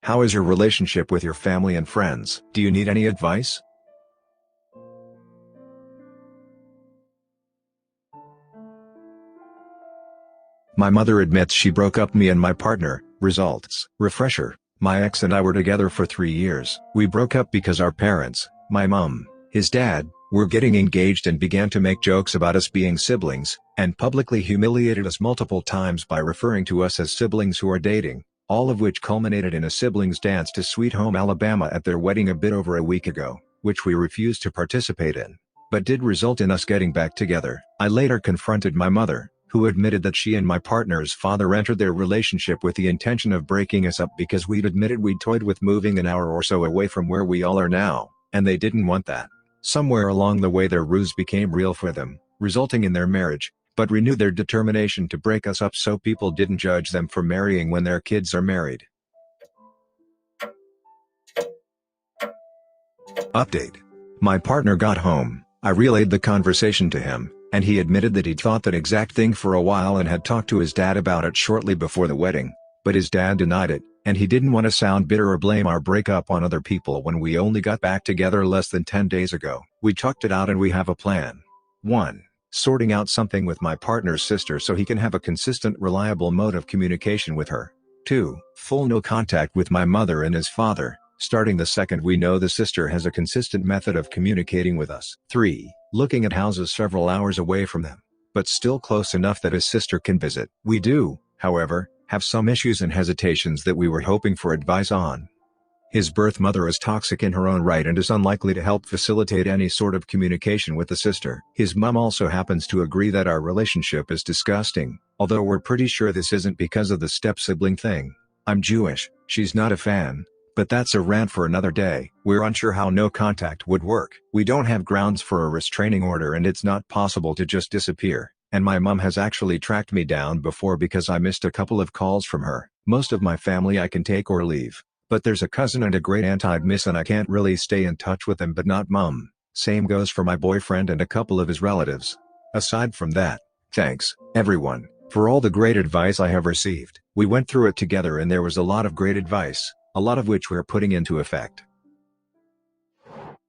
How is your relationship with your family and friends? Do you need any advice? My mother admits she broke up me and my partner. Results. Refresher. My ex and I were together for 3 years. We broke up because our parents, my mom, his dad, were getting engaged and began to make jokes about us being siblings, and publicly humiliated us multiple times by referring to us as siblings who are dating, all of which culminated in a siblings dance to Sweet Home Alabama at their wedding a bit over a week ago, which we refused to participate in, but did result in us getting back together. I later confronted my mother, who admitted that she and my partner's father entered their relationship with the intention of breaking us up because we'd admitted we'd toyed with moving an hour or so away from where we all are now, and they didn't want that. Somewhere along the way their ruse became real for them, resulting in their marriage, but renewed their determination to break us up so people didn't judge them for marrying when their kids are married. Update. My partner got home. I relayed the conversation to him, and he admitted that he'd thought that exact thing for a while and had talked to his dad about it shortly before the wedding, but his dad denied it, and he didn't want to sound bitter or blame our breakup on other people when we only got back together less than 10 days ago. We talked it out and we have a plan. 1. Sorting out something with my partner's sister so he can have a consistent, reliable mode of communication with her. 2. Full no contact with my mother and his father, starting the second we know the sister has a consistent method of communicating with us. 3. Looking at houses several hours away from them, but still close enough that his sister can visit. We do, however, have some issues and hesitations that we were hoping for advice on. His birth mother is toxic in her own right and is unlikely to help facilitate any sort of communication with the sister. His mom also happens to agree that our relationship is disgusting, although we're pretty sure this isn't because of the step-sibling thing. I'm Jewish, she's not a fan, but that's a rant for another day. We're unsure how no contact would work. We don't have grounds for a restraining order and it's not possible to just disappear. And my mom has actually tracked me down before because I missed a couple of calls from her. Most of my family I can take or leave, but there's a cousin and a great aunt I'd miss and I can't really stay in touch with them, but not mom. Same goes for my boyfriend and a couple of his relatives. Aside from that, thanks, everyone, for all the great advice I have received. We went through it together and there was a lot of great advice, a lot of which we're putting into effect.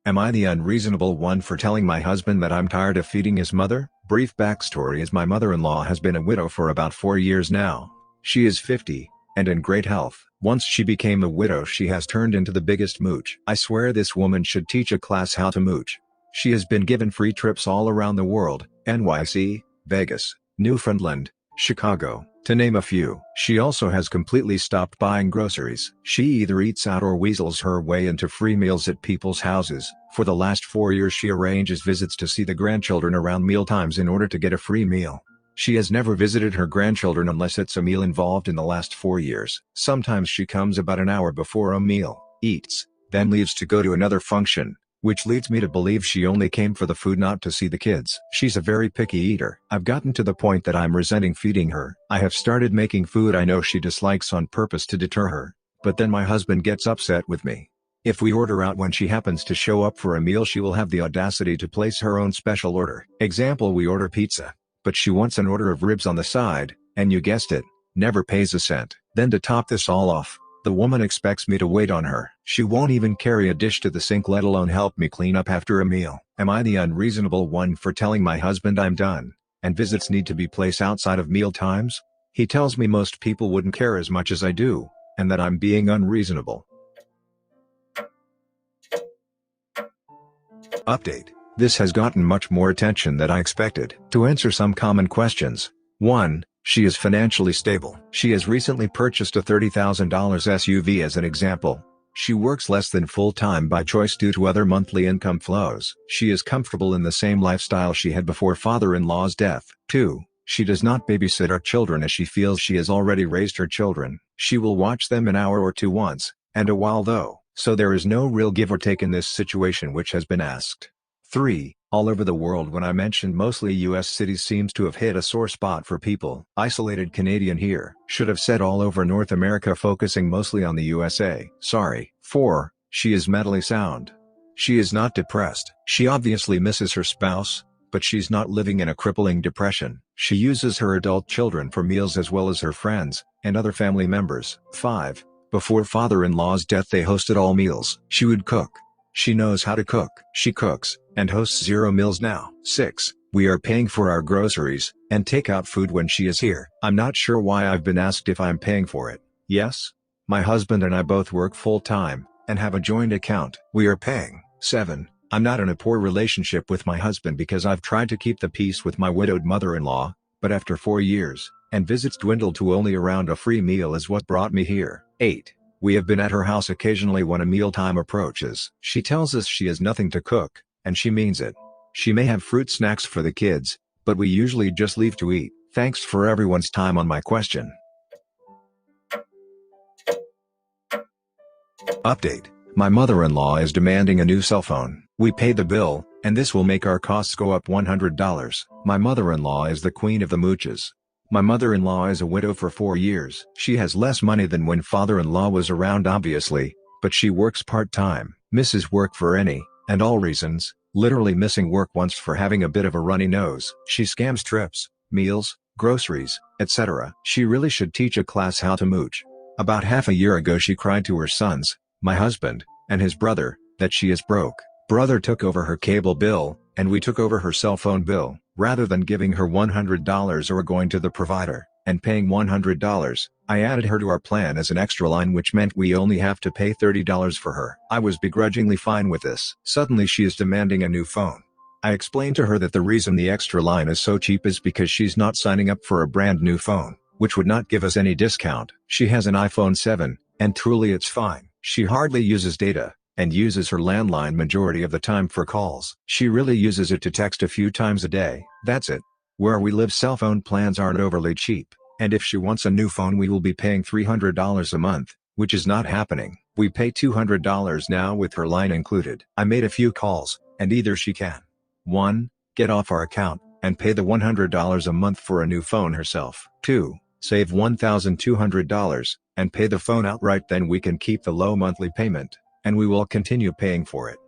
Am I the unreasonable one for telling my husband that I'm tired of feeding his mother? Brief backstory is my mother-in-law has been a widow for about 4 years now. She is 50, and in great health. Once she became a widow she has turned into the biggest mooch. I swear this woman should teach a class how to mooch. She has been given free trips all around the world, NYC, Vegas, Newfoundland, Chicago, to name a few. She also has completely stopped buying groceries. She either eats out or weasels her way into free meals at people's houses. For the last 4 years she arranges visits to see the grandchildren around mealtimes in order to get a free meal. She has never visited her grandchildren unless it's a meal involved in the last 4 years. Sometimes she comes about an hour before a meal, eats, then leaves to go to another function, which leads me to believe she only came for the food, not to see the kids. She's a very picky eater. I've gotten to the point that I'm resenting feeding her. I have started making food I know she dislikes on purpose to deter her, but then my husband gets upset with me. If we order out when she happens to show up for a meal she will have the audacity to place her own special order. Example, we order pizza, but she wants an order of ribs on the side, and you guessed it, never pays a cent. Then to top this all off, the woman expects me to wait on her. She won't even carry a dish to the sink, let alone help me clean up after a meal. Am I the unreasonable one for telling my husband I'm done, and visits need to be placed outside of meal times? He tells me most people wouldn't care as much as I do, and that I'm being unreasonable. Update. This has gotten much more attention than I expected. To answer some common questions. 1. She is financially stable. She has recently purchased a $30,000 SUV as an example. She works less than full-time by choice due to other monthly income flows. She is comfortable in the same lifestyle she had before father-in-law's death. 2. She does not babysit our children as she feels she has already raised her children. She will watch them an hour or two once, and a while though, so there is no real give or take in this situation which has been asked. 3. All over the world. When I mentioned mostly US cities seems to have hit a sore spot for people. Isolated Canadian here. Should have said all over North America, focusing mostly on the USA. Sorry. 4. She is mentally sound. She is not depressed. She obviously misses her spouse, but she's not living in a crippling depression. She uses her adult children for meals as well as her friends, and other family members. 5. Before father-in-law's death they hosted all meals. She would cook. She knows how to cook. She cooks, and hosts 0 meals now. 6. We are paying for our groceries, and take out food when she is here. I'm not sure why I've been asked if I'm paying for it. Yes? My husband and I both work full-time, and have a joint account. We are paying. 7. I'm not in a poor relationship with my husband because I've tried to keep the peace with my widowed mother-in-law, but after 4 years, and visits dwindled to only around a free meal is what brought me here. 8. We have been at her house occasionally when a mealtime approaches. She tells us she has nothing to cook, and she means it. She may have fruit snacks for the kids, but we usually just leave to eat. Thanks for everyone's time on my question. Update. My mother-in-law is demanding a new cell phone. We pay the bill, and this will make our costs go up $100. My mother-in-law is the queen of the mooches. My mother-in-law is a widow for 4 years. She has less money than when father-in-law was around obviously, but she works part-time, misses work for any, and all reasons, literally missing work once for having a bit of a runny nose. She scams trips, meals, groceries, etc. She really should teach a class how to mooch. About half a year ago she cried to her sons, my husband, and his brother, that she is broke. Brother took over her cable bill, and we took over her cell phone bill. Rather than giving her $100 or going to the provider, and paying $100, I added her to our plan as an extra line, which meant we only have to pay $30 for her. I was begrudgingly fine with this. Suddenly she is demanding a new phone. I explained to her that the reason the extra line is so cheap is because she's not signing up for a brand new phone, which would not give us any discount. She has an iPhone 7, and truly it's fine. She hardly uses data, and uses her landline majority of the time for calls. She really uses it to text a few times a day. That's it. Where we live cell phone plans aren't overly cheap, and if she wants a new phone we will be paying $300 a month, which is not happening. We pay $200 now with her line included. I made a few calls, and either she can 1. Get off our account, and pay the $100 a month for a new phone herself. 2. Save $1,200, and pay the phone outright, then we can keep the low monthly payment, and we will continue paying for it.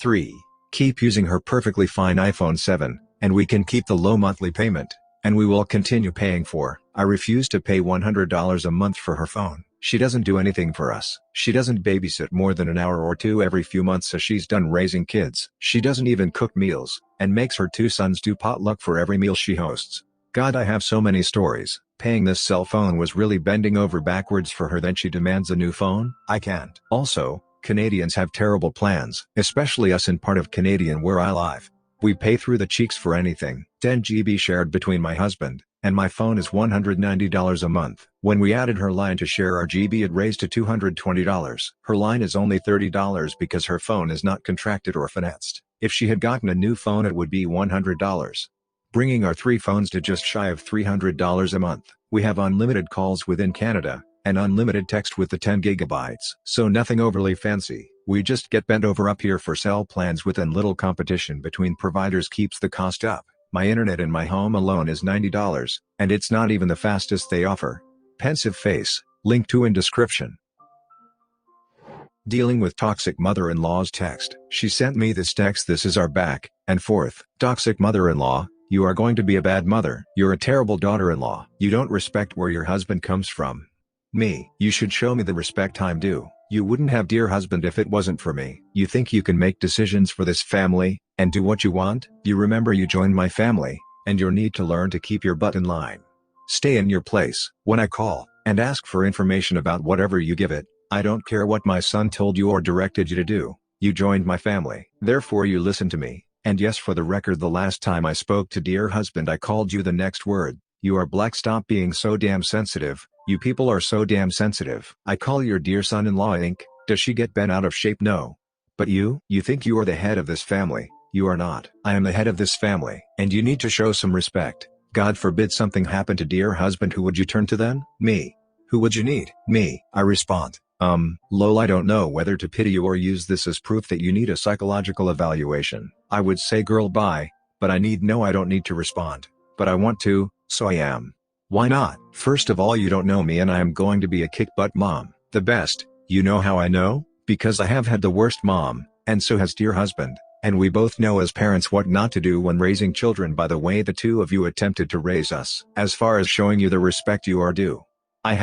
3. Keep using her perfectly fine iPhone 7, and we can keep the low monthly payment, and we will continue paying for. I refuse to pay $100 a month for her phone. She doesn't do anything for us. She doesn't babysit more than an hour or two every few months as she's done raising kids. She doesn't even cook meals, and makes her 2 sons do potluck for every meal she hosts. God, I have so many stories. Paying this cell phone was really bending over backwards for her, then she demands a new phone? I can't. Also, Canadians have terrible plans, especially us in part of Canadian where I live. We pay through the cheeks for anything. 10 GB shared between my husband, and my phone is $190 a month. When we added her line to share our GB it raised to $220. Her line is only $30 because her phone is not contracted or financed. If she had gotten a new phone it would be $100. Bringing our 3 phones to just shy of $300 a month. We have unlimited calls within Canada, and unlimited text with the 10 gigabytes. So nothing overly fancy. We just get bent over up here for cell plans within little competition between providers keeps the cost up. My internet in my home alone is $90, and it's not even the fastest they offer. Pensive face, link to in description. Dealing with toxic mother-in-law's text. She sent me this text, this is our back and forth. Toxic mother-in-law. You are going to be a bad mother. You're a terrible daughter-in-law. You don't respect where your husband comes from. Me. You should show me the respect I'm due. You wouldn't have dear husband if it wasn't for me. You think you can make decisions for this family, and do what you want? You remember you joined my family, and you need to learn to keep your butt in line. Stay in your place. When I call, and ask for information about whatever you give it, I don't care what my son told you or directed you to do. You joined my family. Therefore you listen to me. And yes, for the record, the last time I spoke to dear husband I called you the next word. You are black. Stop being so damn sensitive. You people are so damn sensitive. I call your dear son-in-law Inc. Does she get bent out of shape? No. But you think you are the head of this family. You are not. I am the head of this family. And you need to show some respect. God forbid something happened to dear husband, who would you turn to then? Me. Who would you need? Me. I respond. Lol, I don't know whether to pity you or use this as proof that you need a psychological evaluation. I would say girl bye, but I don't need to respond. But I want to, so I am. Why not? First of all, you don't know me and I am going to be a kick butt mom. The best. You know how I know? Because I have had the worst mom, and so has dear husband, and we both know as parents what not to do when raising children by the way the two of you attempted to raise us. As far as showing you the respect you are due, I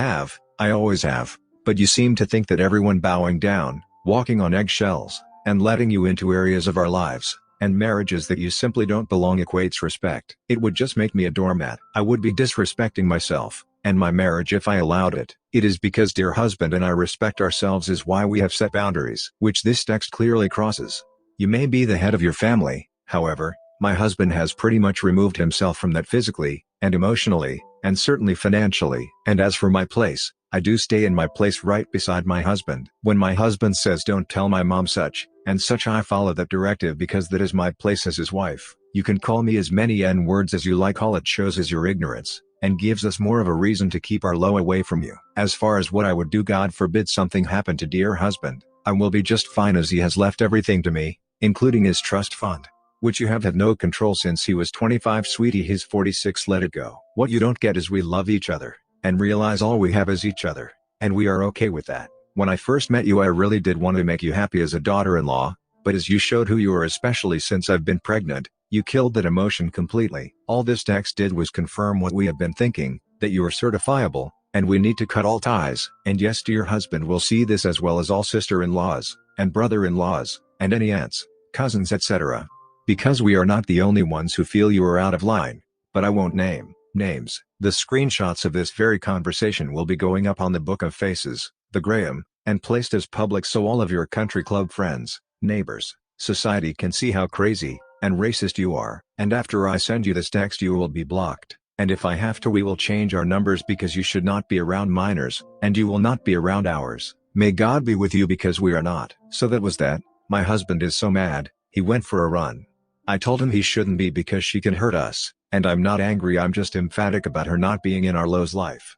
always have. But you seem to think that everyone bowing down, walking on eggshells, and letting you into areas of our lives, and marriages that you simply don't belong equates respect. It would just make me a doormat. I would be disrespecting myself, and my marriage if I allowed it. It is because dear husband and I respect ourselves is why we have set boundaries. Which this text clearly crosses. You may be the head of your family, however, my husband has pretty much removed himself from that physically, and emotionally, and certainly financially. And as for my place, I do stay in my place right beside my husband. When my husband says don't tell my mom such, and such, I follow that directive because that is my place as his wife. You can call me as many N-words as you like, all it shows is your ignorance, and gives us more of a reason to keep our low away from you. As far as what I would do, God forbid something happened to dear husband, I will be just fine as he has left everything to me, including his trust fund, which you have had no control since he was 25. Sweetie, he's 46. Let it go. What you don't get is we love each other, and realize all we have is each other, and we are okay with that. When I first met you I really did want to make you happy as a daughter-in-law, but as you showed who you are, especially since I've been pregnant, you killed that emotion completely. All this text did was confirm what we have been thinking, that you are certifiable, and we need to cut all ties. And yes, dear husband will see this as well as all sister-in-laws, and brother-in-laws, and any aunts, cousins, etc. Because we are not the only ones who feel you are out of line, but I won't name names. The screenshots of this very conversation will be going up on the Book of Faces, the Graham, and placed as public so all of your country club friends, neighbors, society can see how crazy and racist you are. And after I send you this text you will be blocked, and if I have to we will change our numbers because you should not be around minors, and you will not be around ours. May God be with you because we are not. So that was that. My husband is so mad, he went for a run. I told him he shouldn't be because she can hurt us, and I'm not angry, I'm just emphatic about her not being in our Lowe's life.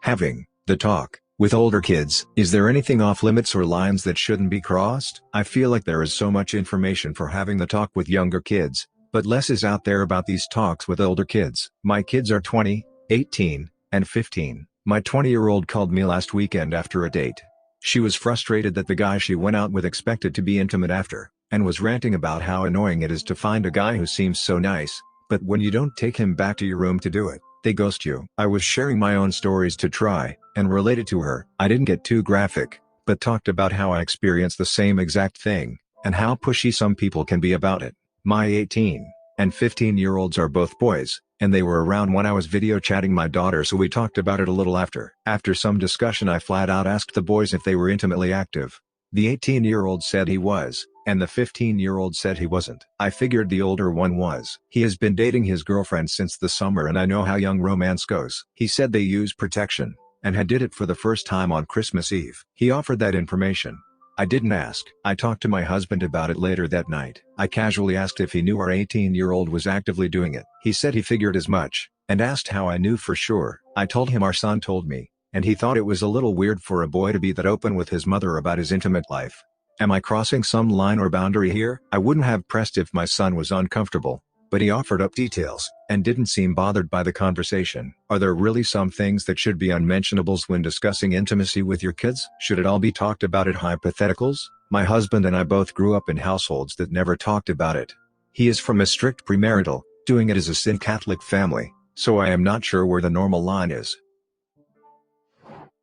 Having the talk with older kids. Is there anything off limits or lines that shouldn't be crossed? I feel like there is so much information for having the talk with younger kids, but less is out there about these talks with older kids. My kids are 20, 18, and 15. My 20-year-old called me last weekend after a date. She was frustrated that the guy she went out with expected to be intimate after, and was ranting about how annoying it is to find a guy who seems so nice, but when you don't take him back to your room to do it, they ghost you. I was sharing my own stories to try and relate it to her. I didn't get too graphic, but talked about how I experienced the same exact thing, and how pushy some people can be about it. My 18 and 15-year-olds are both boys, and they were around when I was video chatting my daughter, so we talked about it a little after. After some discussion I flat out asked the boys if they were intimately active. The 18-year-old said he was, and the 15-year-old said he wasn't. I figured the older one was. He has been dating his girlfriend since the summer and I know how young romance goes. He said they use protection, and had did it for the first time on Christmas Eve. He offered that information. I didn't ask. I talked to my husband about it later that night. I casually asked if he knew our 18-year-old was actively doing it. He said he figured as much, and asked how I knew for sure. I told him our son told me, and he thought it was a little weird for a boy to be that open with his mother about his intimate life. Am I crossing some line or boundary here? I wouldn't have pressed if my son was uncomfortable, but he offered up details, and didn't seem bothered by the conversation. Are there really some things that should be unmentionables when discussing intimacy with your kids? Should it all be talked about at hypotheticals? My husband and I both grew up in households that never talked about it. He is from a strict premarital, doing it as a sin Catholic family, so I am not sure where the normal line is.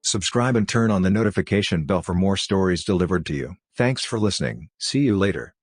Subscribe and turn on the notification bell for more stories delivered to you. Thanks for listening. See you later.